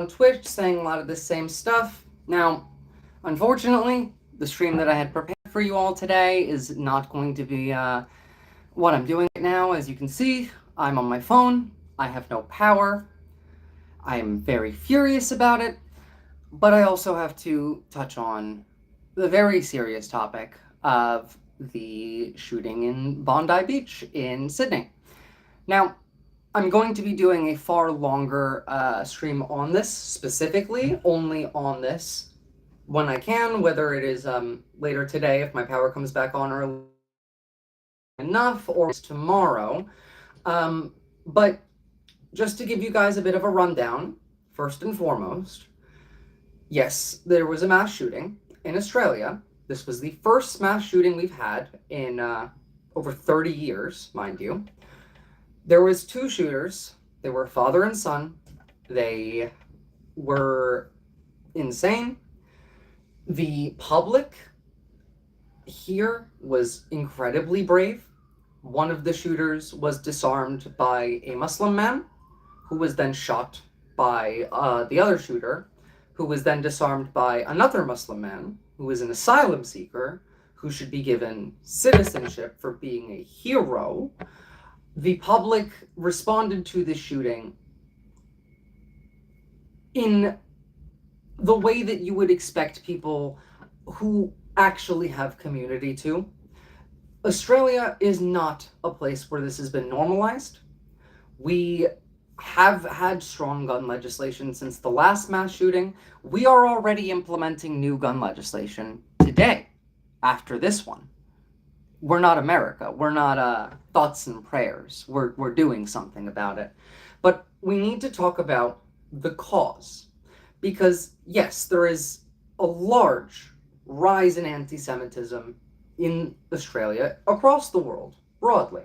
on Twitch saying a lot of the same stuff. Now, unfortunately, the stream that I had prepared for you all today is not going to be what I'm doing right now. As you can see, I'm on my phone. I have no power. I am very furious about it, but I also have to touch on the very serious topic of the shooting in Bondi Beach in Sydney. Now, I'm going to be doing a far longer stream on this, specifically only on this when I can, whether it is later today if my power comes back on early enough or tomorrow. But just to give you guys a bit of a rundown, first and foremost, yes, there was a mass shooting in Australia. This was the first mass shooting we've had in over 30 years, mind you. There was two shooters. They were father and son. They were insane. The public here was incredibly brave. One of the shooters was disarmed by a Muslim man, who was then shot by the other shooter, who was then disarmed by another Muslim man, who was an asylum seeker, who should be given citizenship for being a hero. The public responded to the shooting in the way that you would expect people who actually have community to. Australia is not a place where this has been normalized. We have had strong gun legislation since the last mass shooting. We are already implementing new gun legislation today after this one. We're not America. We're not thoughts and prayers. We're doing something about it. But we need to talk about the cause. Because, yes, there is a large rise in anti-Semitism in Australia, across the world, broadly.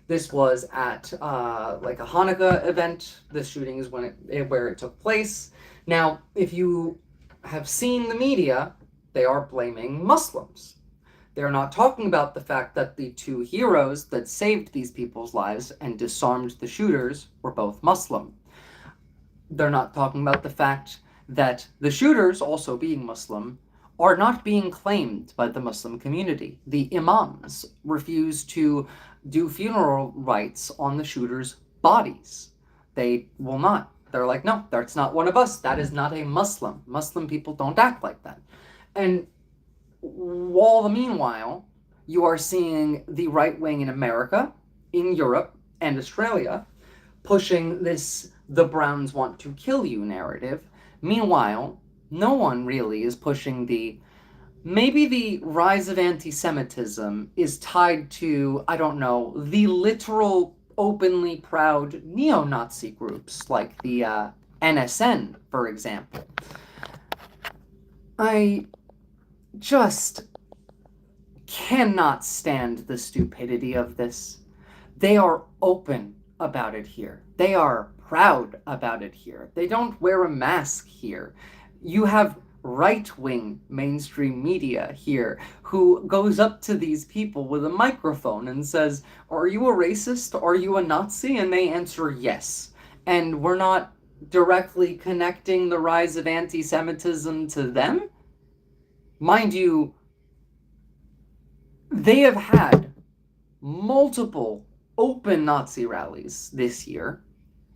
This was at like a Hanukkah event. This shooting is where it took place. Now, if you have seen the media, they are blaming Muslims. They're not talking about the fact that the two heroes that saved these people's lives and disarmed the shooters were both Muslim. They're not talking about the fact that the shooters, also being Muslim, are not being claimed by the Muslim community. The imams refuse to do funeral rites on the shooters' bodies. They will not. They're like, no, that's not one of us. That is not a Muslim. Muslim people don't act like that. And all the meanwhile, you are seeing the right wing in America, in Europe, and Australia pushing this "the Browns want to kill you" narrative. Meanwhile, no one really is pushing maybe the rise of anti-Semitism is tied to, I don't know, the literal openly proud neo-Nazi groups like the NSN, for example. I just cannot stand the stupidity of this. They are open about it here. They are proud about it here. They don't wear a mask here. You have right-wing mainstream media here who goes up to these people with a microphone and says, "Are you a racist? Are you a Nazi?" And they answer yes. And we're not directly connecting the rise of anti-Semitism to them. Mind you, they have had multiple open Nazi rallies this year,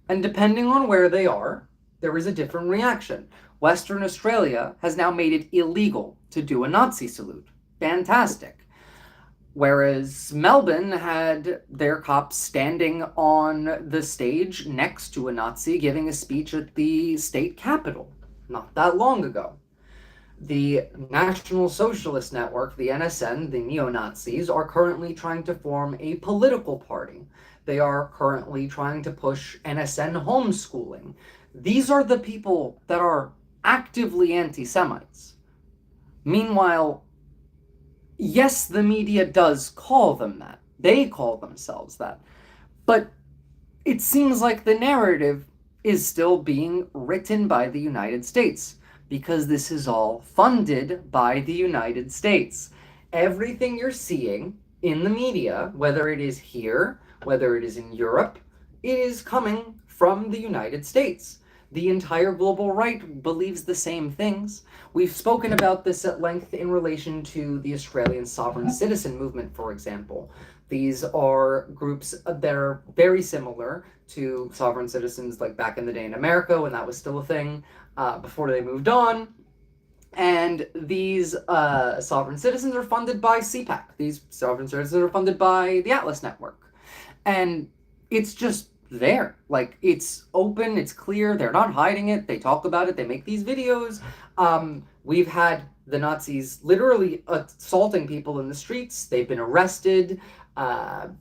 and depending on where they are, there is a different reaction. Western Australia has now made it illegal to do a Nazi salute. Fantastic. Whereas Melbourne had their cops standing on the stage next to a Nazi giving a speech at the state capitol not that long ago. The National Socialist Network, the NSN, the neo-Nazis, are currently trying to form a political party. They are currently trying to push NSN homeschooling. These are the people that are actively anti-Semites. Meanwhile, yes, the media does call them that. They call themselves that. But it seems like the narrative is still being written by the United States, because this is all funded by the United States. Everything you're seeing in the media, whether it is here, whether it is in Europe, it is coming from the United States. The entire global right believes the same things. We've spoken about this at length in relation to the Australian sovereign citizen movement, for example. These are groups that are very similar to sovereign citizens like back in the day in America when that was still a thing, before they moved on. And these sovereign citizens are funded by CPAC. These sovereign citizens are funded by the Atlas Network. And it's just there. Like, it's open, it's clear, they're not hiding it, they talk about it, they make these videos. We've had the Nazis literally assaulting people in the streets, they've been arrested,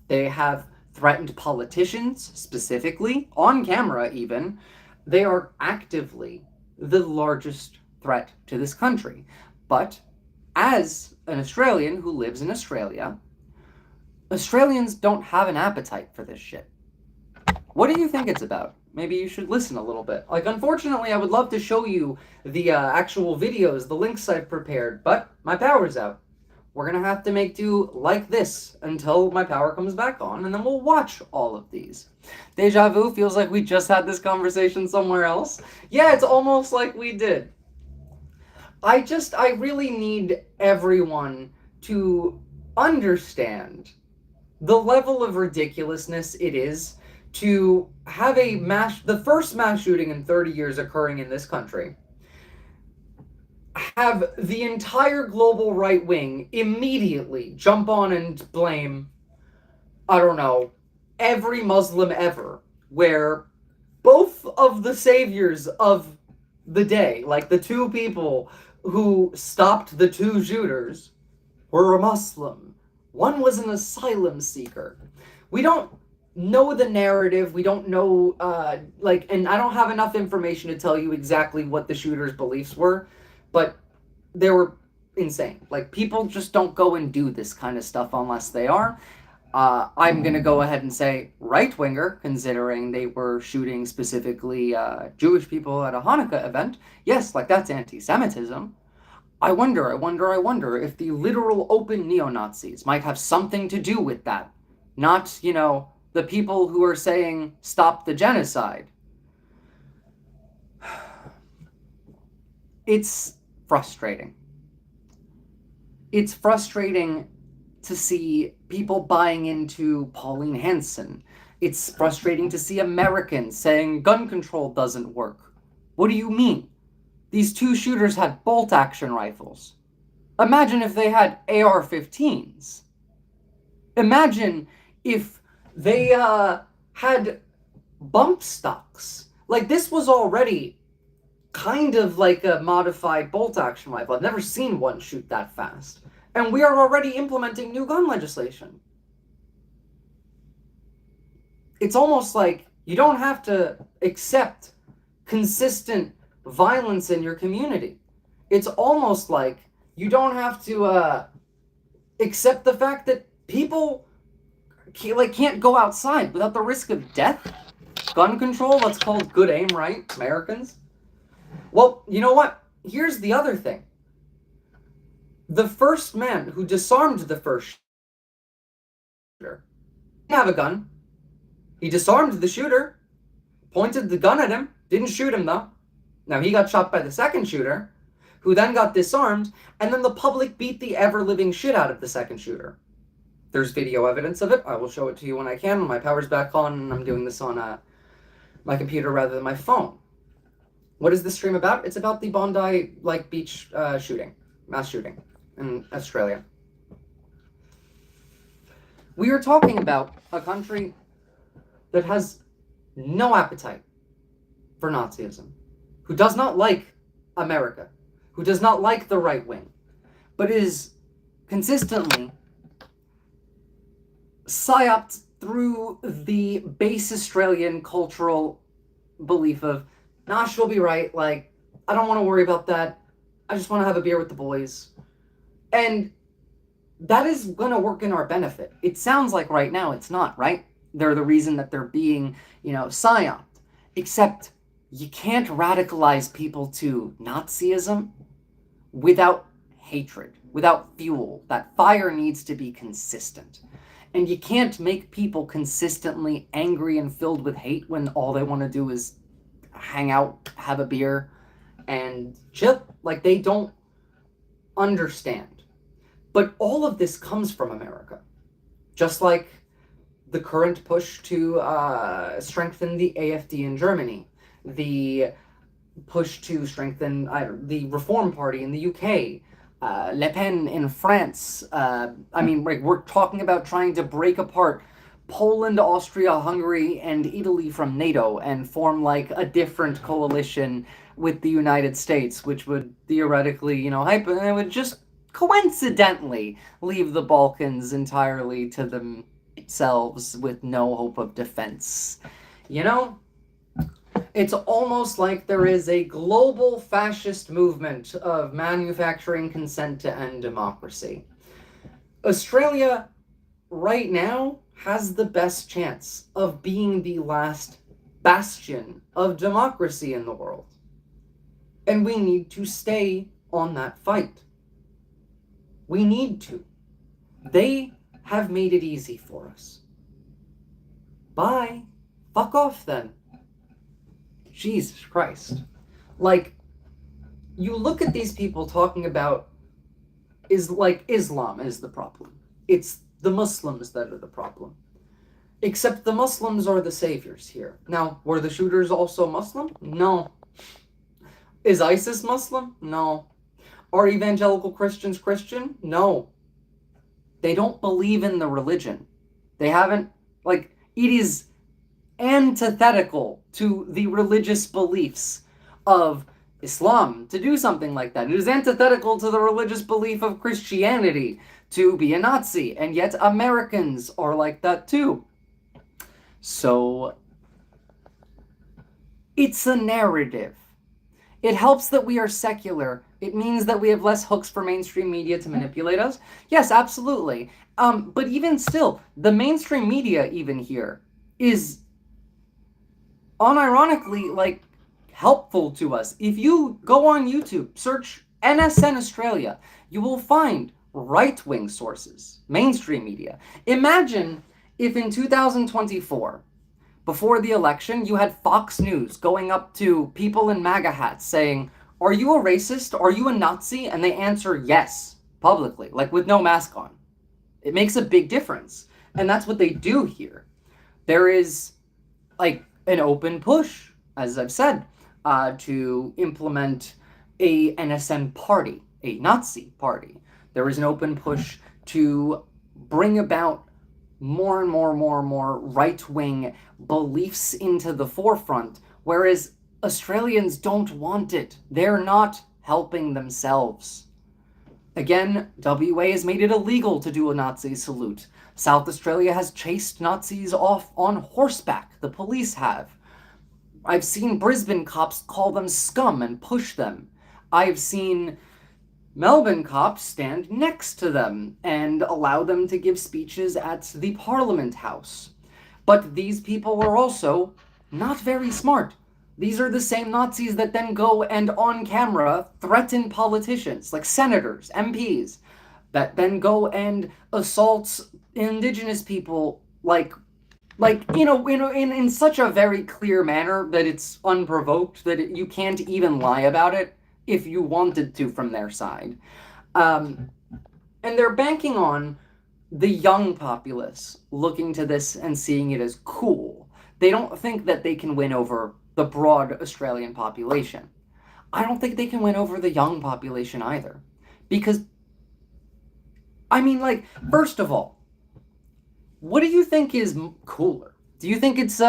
they have threatened politicians, specifically, on camera even. They are actively the largest threat to this country. But as an Australian who lives in Australia, Australians don't have an appetite for this shit. What do you think it's about? Maybe you should listen a little bit. Like, unfortunately, I would love to show you the actual videos, the links I've prepared, but my power's out. We're gonna have to make do like this until my power comes back on, and then we'll watch all of these. Deja vu, feels like we just had this conversation somewhere else. Yeah, it's almost like we did. I really need everyone to understand the level of ridiculousness it is to have the first mass shooting in 30 years occurring in this country, have the entire global right wing immediately jump on and blame, I don't know, every Muslim ever, where both of the saviors of the day, like the two people who stopped the two shooters, were a Muslim. One was an asylum seeker. We don't know the narrative. We don't know, and I don't have enough information to tell you exactly what the shooter's beliefs were, but they were insane. Like, people just don't go and do this kind of stuff unless they are. I'm going to go ahead and say right-winger, considering they were shooting specifically Jewish people at a Hanukkah event. Yes, like, that's anti-Semitism. I wonder if the literal open neo-Nazis might have something to do with that. Not, the people who are saying, stop the genocide. It's frustrating. It's frustrating to see people buying into Pauline Hanson. It's frustrating to see Americans saying gun control doesn't work. What do you mean? These two shooters had bolt-action rifles. Imagine if they had AR-15s. Imagine if they had bump stocks. Like, this was already kind of like a modified bolt-action rifle. I've never seen one shoot that fast. And we are already implementing new gun legislation. It's almost like you don't have to accept consistent violence in your community. It's almost like you don't have to accept the fact that people can't go outside without the risk of death. Gun control, that's called good aim, right, Americans? Well, you know what? Here's the other thing. The first man who disarmed the first shooter didn't have a gun. He disarmed the shooter, pointed the gun at him, didn't shoot him though. Now, he got shot by the second shooter, who then got disarmed, and then the public beat the ever-living shit out of the second shooter. There's video evidence of it. I will show it to you when I can. My power's back on, and I'm doing this on my computer rather than my phone. What is this stream about? It's about the Bondi Beach shooting, mass shooting in Australia. We are talking about a country that has no appetite for Nazism, who does not like America, who does not like the right wing, but is consistently psyoped through the base Australian cultural belief of, nah, she'll be right, I don't want to worry about that, I just want to have a beer with the boys. And that is going to work in our benefit. It sounds like right now it's not, right? They're the reason that they're being, psyoped. Except you can't radicalize people to Nazism without hatred, without fuel. That fire needs to be consistent. And you can't make people consistently angry and filled with hate when all they want to do is hang out, have a beer, and chill. Like, they don't understand. But all of this comes from America. Just like the current push to strengthen the AfD in Germany, the push to strengthen the Reform Party in the UK, Le Pen in France. I mean, we're talking about trying to break apart Poland, Austria, Hungary, and Italy from NATO and form like a different coalition with the United States, which would theoretically, it would just coincidentally leave the Balkans entirely to themselves with no hope of defense. It's almost like there is a global fascist movement of manufacturing consent to end democracy. Australia, right now, has the best chance of being the last bastion of democracy in the world. And we need to stay on that fight. We need to. They have made it easy for us. Bye. Fuck off then. Jesus Christ. Like, you look at these people talking about Islam is the problem. It's the Muslims that are the problem. Except the Muslims are the saviors here. Now, were the shooters also Muslim? No. Is ISIS Muslim? No. Are evangelical Christians Christian? No. They don't believe in the religion. They haven't, it is antithetical to the religious beliefs of Islam to do something like that. It is antithetical to the religious belief of Christianity to be a Nazi, and yet Americans are like that too. So, it's a narrative. It helps that we are secular. It means that we have less hooks for mainstream media to manipulate us. Yes, absolutely. But even still, the mainstream media even here is unironically, helpful to us. If you go on YouTube, search NSN Australia, you will find right-wing sources, mainstream media. Imagine if in 2024, before the election, you had Fox News going up to people in MAGA hats saying, "Are you a racist? Are you a Nazi?" And they answer yes, publicly, with no mask on. It makes a big difference. And that's what they do here. There is, an open push, as I've said, to implement a NSN party, a Nazi party. There is an open push to bring about more and more right-wing beliefs into the forefront, whereas Australians don't want it. They're not helping themselves. Again, WA has made it illegal to do a Nazi salute. South Australia has chased Nazis off on horseback. The police have. I've seen Brisbane cops call them scum and push them. I've seen Melbourne cops stand next to them and allow them to give speeches at the Parliament House. But these people are also not very smart. These are the same Nazis that then go and on camera threaten politicians, like senators, MPs, that then go and assault Indigenous people in such a very clear manner that it's unprovoked, that you can't even lie about it if you wanted to from their side. And they're banking on the young populace looking to this and seeing it as cool. They don't think that they can win over the broad Australian population. I don't think they can win over the young population either. Because, first of all, what do you think is cooler? Do you think it's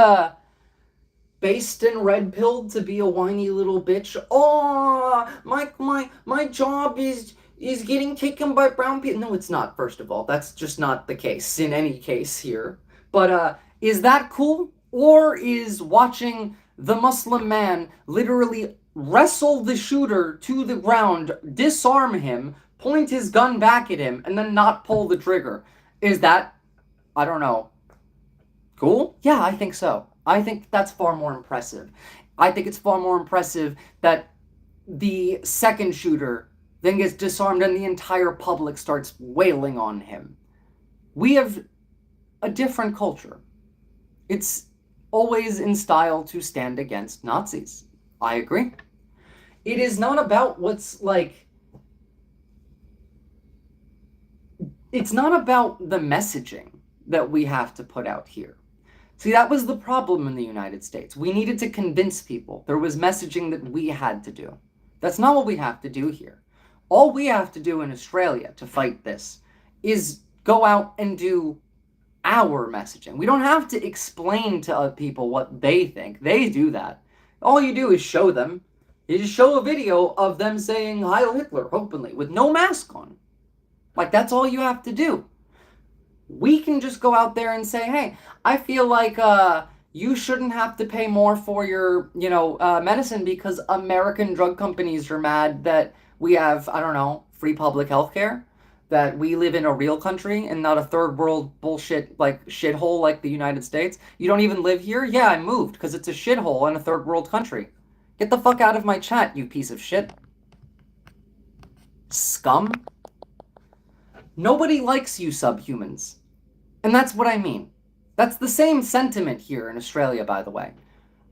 based and red-pilled to be a whiny little bitch? Oh, my job is getting taken by brown people. No, it's not, first of all. That's just not the case in any case here. But is that cool? Or is watching the Muslim man literally wrestle the shooter to the ground, disarm him, point his gun back at him, and then not pull the trigger? Is that, I don't know, cool? Yeah, I think so. I think that's far more impressive. I think it's far more impressive that the second shooter then gets disarmed and the entire public starts wailing on him. We have a different culture. It's always in style to stand against Nazis. I agree. It is not about what's like... It's not about the messaging that we have to put out here. See, that was the problem in the United States. We needed to convince people. There was messaging that we had to do. That's not what we have to do here. All we have to do in Australia to fight this is go out and do our messaging. We don't have to explain to other people what they think. They do that. All you do is show them. You just show a video of them saying Heil Hitler openly with no mask on. Like, that's all you have to do. We can just go out there and say, hey, I feel like you shouldn't have to pay more for your, medicine because American drug companies are mad that we have, I don't know, free public health care, that we live in a real country and not a third world bullshit, like, shithole like the United States. You don't even live here? Yeah, I moved because it's a shithole in a third world country. Get the fuck out of my chat, you piece of shit. Scum. Nobody likes you subhumans. And that's what I mean. That's the same sentiment here in Australia, by the way.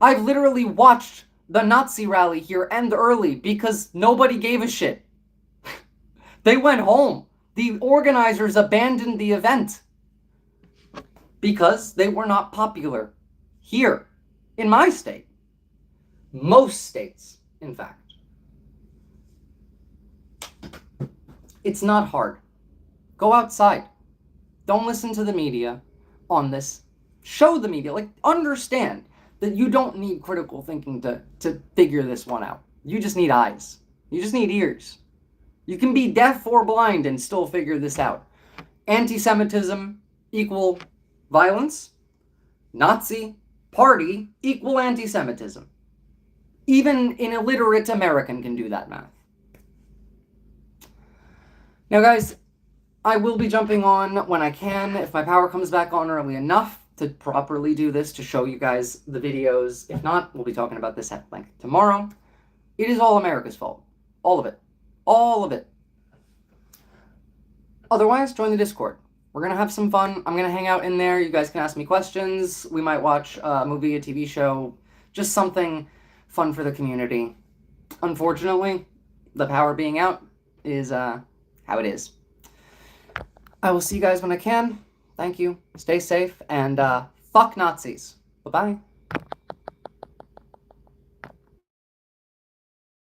I've literally watched the Nazi rally here end early because nobody gave a shit. They went home. The organizers abandoned the event because they were not popular here in my state. Most states, in fact. It's not hard. Go outside. Don't listen to the media on this. Show the media, understand that you don't need critical thinking to figure this one out. You just need eyes. You just need ears. You can be deaf or blind and still figure this out. Anti-Semitism equal violence. Nazi party equal anti-Semitism. Even an illiterate American can do that math. Now, guys, I will be jumping on when I can, if my power comes back on early enough to properly do this, to show you guys the videos. If not, we'll be talking about this at length tomorrow. It is all America's fault. All of it. All of it. Otherwise, join the Discord. We're going to have some fun. I'm going to hang out in there. You guys can ask me questions. We might watch a movie, a TV show, just something fun for the community. Unfortunately, the power being out is how it is. I will see you guys when I can. Thank you. Stay safe, and fuck Nazis. Bye-bye.